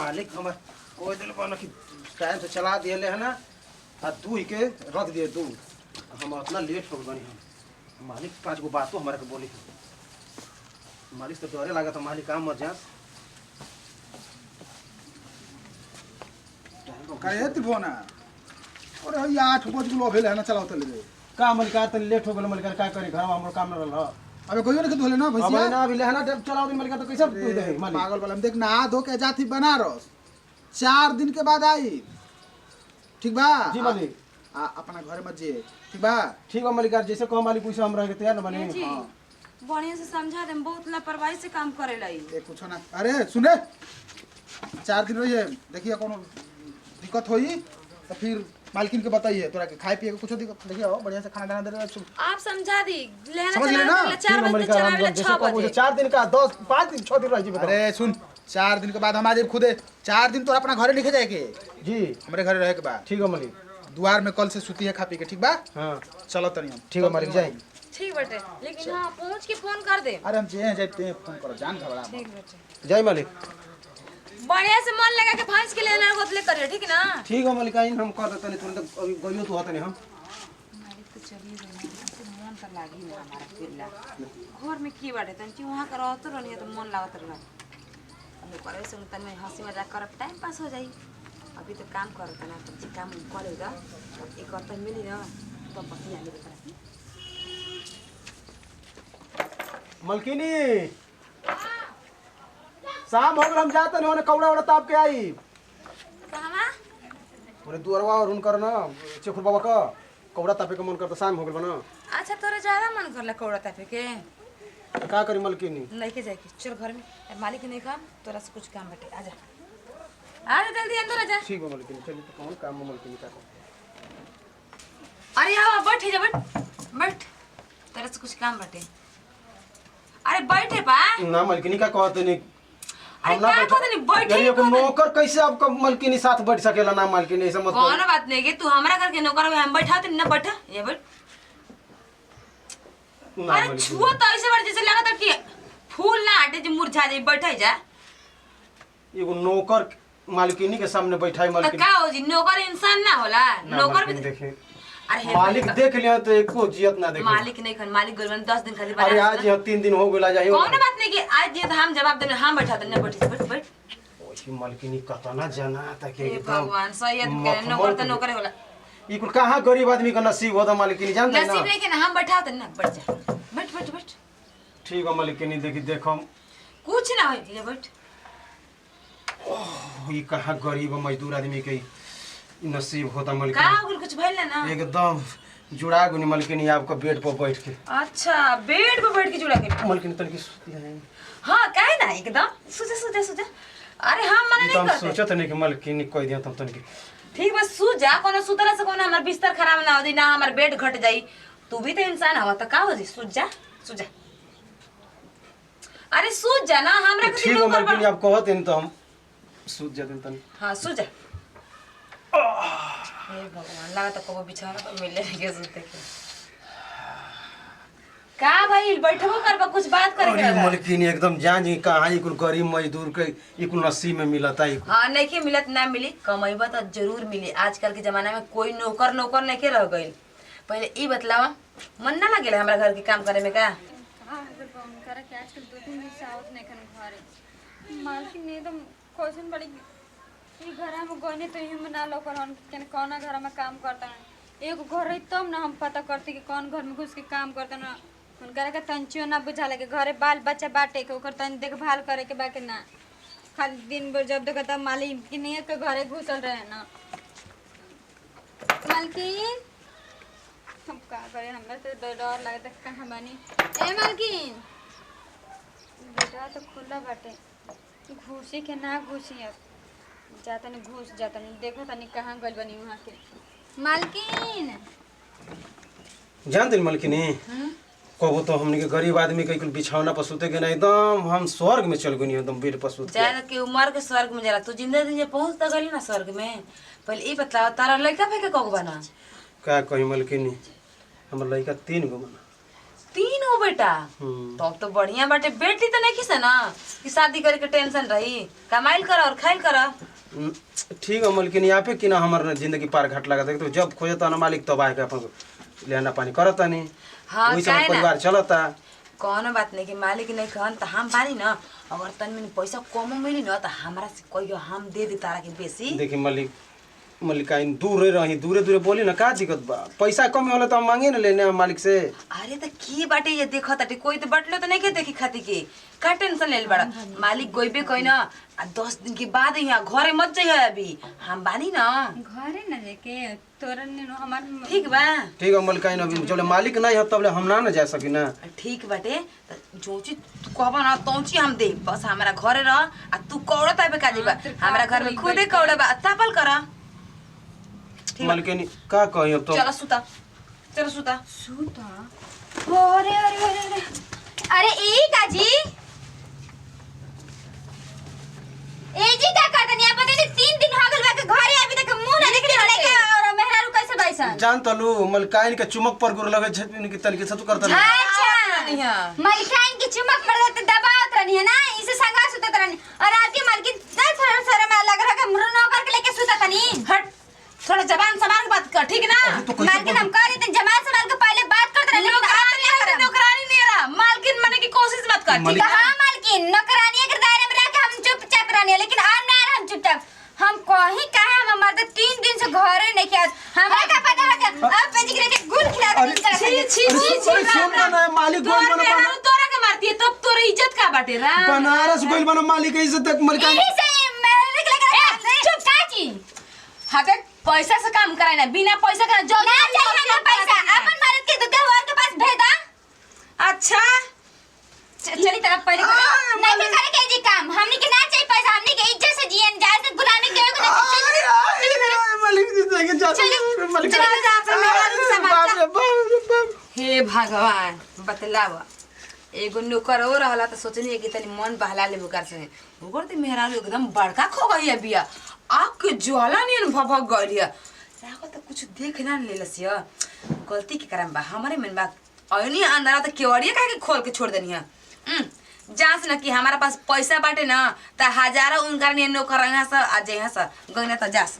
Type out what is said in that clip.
मालिक हमार कोई दिल बना कि टाइम से चला दिए है ना आ तू ही के रख दिए तू हम उतना लेट हो गए हम मालिक 5 गो बातों हमारे को बोली मालिक तो डरे लगा तो मालिक काम मत जा करे त्रिभुवना अरे ये 8 बज गेलो भेल है ना चलाओ तले का मालिक तो लेट हो गेल मालिक का करे घर में हमर काम न रहल अबे कोई नहीं धोले ना भैया अब ना अभी लेना चलाओ मालिक तो कैसे तू दे मालिक पागल वाला देख नहा धो के जाती बनारस 4 दिन के बाद आई ठीक बा जी मालिक अपना घर में जे ठीक बा ठीक है मालिक जैसे कहो मालिक पूछो हम रह के तैयार न बने हां बढ़िया से समझा दे बहुत लापरवाही से काम करे लाई ए कुछ ना अरे सुने 4 दिन रहिए देखिए कोनो दिक्कत होई तो फिर मालकिन के बताइए तोरा के खाए पिए के कुछ दिक्कत देखिए बढ़िया से खाना दाना दे रहे आप समझा दी लेना समझ ले ना? चला 4 बजे चला वाला 6 बजे 4 दिन का 10 5 दिन 6 दिन रह जी अरे सुन 4 दिन के बाद हम आज खुदे 4 दिन तो अपना घरे लिखे जाए के जी हमरे घरे रहे के बाद ठीक है मालिक द्वार में कल से सुती है खा पी के ठीक बा हां चलो तनी हम ठीक है मालिक जाए ठीक बेटे लेकिन हां पहुंच के फोन कर दे अरे हम जे जाते फोन करो जान घबरा ठीक बेटे जय मालिक बढ़िया से मन लगा के फांस के लेना गोतले करिए ठीक ना ठीक है मालिक आई हम कर देते तुरंत अभी गइयो तो होता नहीं हम मालिक तो चलिए गए मन तो लागी ना हमारा फिरला घर में की बाटे तन वहां का रहत रहनी तो मन लागत रहना हम करे से तन में हंसी मजाक करब टाइम पास हो जाई अभी तो काम करत ना तो काम करेगा एक और तो मिली ना तो बतिया ले करा मलकिनी शाम हो गल हम जाते नहीं कौड़ा उड़ा ताप के आई कहवा ओने दुअरवा और हुनकर ना चेखुर बाबा का कौड़ा तापे के मन करता शाम हो गल बना अच्छा तोरा ज्यादा मन करला कौड़ा तापे के का करी मलकिनी नहीं के जाए चल घर में मालिक नहीं काम तोरा से कुछ काम बटे आजा आजा जल्दी अंदर आजा ठीक है मलकिनी चलिए तो कौन काम है मलकिनी का अरे आओ बैठ जा बैठ तेरा से कुछ काम बटे अरे बैठे बा ना मलकिनी का कहते नहीं अरे क्या कहते नहीं बैठे यानी को नौकर कैसे आपका मलकिनी साथ बैठ सकेला ना मलकिनी ऐसा मत कौन बात नहीं के तू हमरा करके नौकर हम बैठा तो ना बैठा ये बैठ अरे छुओ तो ऐसे बैठ जैसे लगता कि फूल ना हटे जो मुरझा जाए बैठे जा एगो नौकर मालकिनी के सामने बैठाई तो मलकिनी का हो जी नौकर इंसान ना होला नौकर भी देखे अरे मालिक देख लिया तो एको जियत ना देखे मालिक नहीं खन मालिक गोलवन 10 दिन खाली अरे आज यह 3 दिन हो गेला जाई कौन बात नहीं कि आज ये हम जवाब देने हम बैठा तो ना बैठ बैठ ओही मलकिनी कता ना जाना ता के हे भगवान सही आदमी के नौकर तो नौकर होला ई कुल कहां गरीब आदमी का नसीब होता मलकिनी जानते ना नसीब नहीं कि हम बैठा तो ना बैठ जा बैठ बैठ बैठ ठीक है मलकिनी देखी देखम कुछ ना होई ले बैठ ई कहां गरीब मजदूर आदमी के नसीब होता का मलकिनी होल कुछ भइल ना एकदम जुड़ा गुनी मलकिनी आपका बेड पर बैठ के अच्छा बेड पे बैठ के जुड़ा के मलकिनी तनकी सुती है हां काहे ना एकदम सुजा अरे हम मना नहीं तुम करते सोचत नहीं कि मलकिनी कह दिया तुम तनकी ठीक बस सुजा कोनो सुतला से कोनो हमर बिस्तर खराब ना हो दी ना हमर बेड घट जाई तू भी तो इंसान हवा त का हो जी सुजा अरे सुजा ना हमरा के ठीक है मलकिनी आप कहत हैं तो हम सूत जाते तन हां सुजा हे भगवान लगा तो कबो बिछाना तो मिले के सुते के का भाई बैठबो करबा कुछ बात करे अरे मलकिनी एकदम जान जी कहां ई कुल गरीब मजदूर के ई कुल नसीब में मिलता ई हाँ नहीं के मिलत ना मिली कमाईबा तो जरूर मिली आजकल के जमाना में कोई नौकर नहीं के रह गइल पहले ई बतलावा मन ना लगेला हमरा घर के काम करे में का हां अगर फोन करे के आजकल 2-3 दिन से आवत नहीं खन घरे मालकिन ने एकदम क्वेश्चन बड़ी ई घर में गने तो ही मना लो करन के कौन घर में काम करता है एगो घर रही तब ना हम पता करते कि कौन घर में घुस के काम करता ना उनकर के तंचियो ना बुझा लगे घरे बाल बच्चा बाटे के ओकर तन देखभाल करे के बाकी ना खाली दिन भर जब देखा तब मालिक कि नहीं के घरे घुसल रहे ना मालकिन हम का करे हमरा तो डर लगता कहां बनी ए मालकिन बेटा तो खुला बाटे घुसी के ना घुसी अब जाता नहीं घुस जाता नहीं देखो तनी कहां गइल बनी वहां के मालकिन जान दिन मलकिनी कहबो तो हमनी के गरीब आदमी के कुल बिछौना पर सुते के ना एकदम हम स्वर्ग में चल गनी एकदम बेड पर सुते जान के उम्र के स्वर्ग में जाला तू जिंदा दिन जे पहुंच त गली ना स्वर्ग में पहले ई बतलाओ तारा लड़का फेंके कगो बना का कही मलकिनी हमर लड़का 3 गो बना 3 हो बेटा तब तो बढ़िया बाटे। बेटी तो नहीं किसे ना कि शादी करे के टेंशन रही, कमाइल कर और खाइल कर। ठीक है मलकिन यहाँ पे कि ना हमारे जिंदगी पार घाट लगा तो जब खोजता ना मालिक तब आके अपन लेना पानी करता नहीं। हाँ वही समय परिवार चलता। कौनो बात नहीं कि मालिक नहीं कहन तो हम बानी ना, अगर तन में पैसा कम मिली ना तो हमरा से कहियो हम दे दी तारा के बेसी। देखी मलिकाइन दूर रही दूरे बोली ना का दिक्कत बा, पैसा कमी होला तो हम मांगे ना लेने मालिक से। अरे तो की बाटे ये देखो ताटे कोई तो बटलो तो नहीं के देखी खाती के का टेंशन ले बड़ा। मालिक गोइबे कोई ना 10 दिन के बाद यहाँ घरे मत जाइए, अभी हम बानी ना घरे न जाके तोरन ने हमार ठीक बा। ठीक है मलिकाइन अभी जब मालिक नहीं हो तब हम ना जा सकी ना। ठीक बाटे जो चीज तू कहबा ना तो चीज हम दे, बस हमारा घरे रह आ तू कौड़ा ताबे का जीबा हमारा घर में खुदे कौड़ा बा तापल करा। मलिकाइन का कही अब तो चलो सुता अरे अरे अरे अरे अरे ई काजी ए जी का करतनी आप पता नहीं 3 दिन हो गइल बा के घरे अभी तक मुंह ना निकले लेके और मेहरारू कैसे बैसन जान तलू मलिकाइन के चुमक पर गुर लगे छन की तरीके से तू करता अच्छा मलकाइन की चुमक पड़ गई तो दबावत रहनी है ना, इसे संगा सुतत रहनी और आपकी मालकिन सर सर में लग रहा है मुर्नो करके लेके सुतत नहीं। हट थोड़ा जबान संभाल के बात कर ठीक ना। मालकिन हम कह रहे थे जमात संभाल के पहले बात करते रहे लेकिन आप नहीं कर रहे। नौकरानी नहीं रहा मालकिन बनने की कोशिश मत कर ठीक है। हां मालकिन नौकरानी के दायरे में रह के हम चुपचाप रहने लेकिन आप ना हम चुपचाप हम कहीं कहा हम मर्द 3 दिन से घरे नहीं किया हमरा का पता है अब पेजी के गुल खिला दे छी सुन ना मालिक गोल बना तोरा के मारती है तब तोरे इज्जत का बाटे रा बनारस गोल बना मालिक इज्जत तक मलिकाइन यही से मेरे निकले चुप काची हटे पैसा से काम कराए ना बिना पैसा का जल्दी ना चाहिए ना पैसा अपन मर्द के देवर के पास भेदा। अच्छा चली तरफ पहले नहीं तो करे के जी काम हमनी के ना चाहिए पैसा हमनी के इज्जत से जियन जाए से गुलामी देवे को मालिक देखे जा मलिकाइन हे भगवान बतलावा एगो नौकर हो रहला तो सोचनी है कि तनी मन बहला ले बुकार से ओकर ते मेहरारू एकदम बड़का खो गई है बिया आग के ज्वाला नियन भभक गइल है राको तो कुछ देख ना लेलसिया गलती के करम बा हमारे मन बा अयनी अंदर तो केवड़िया काहे के खोल के छोड़ देनी है। जांच न कि हमारा पास पैसा बाटे ना त हजारों उनका ने नौकर यहाँ से आ जाए यहाँ से गइना त जास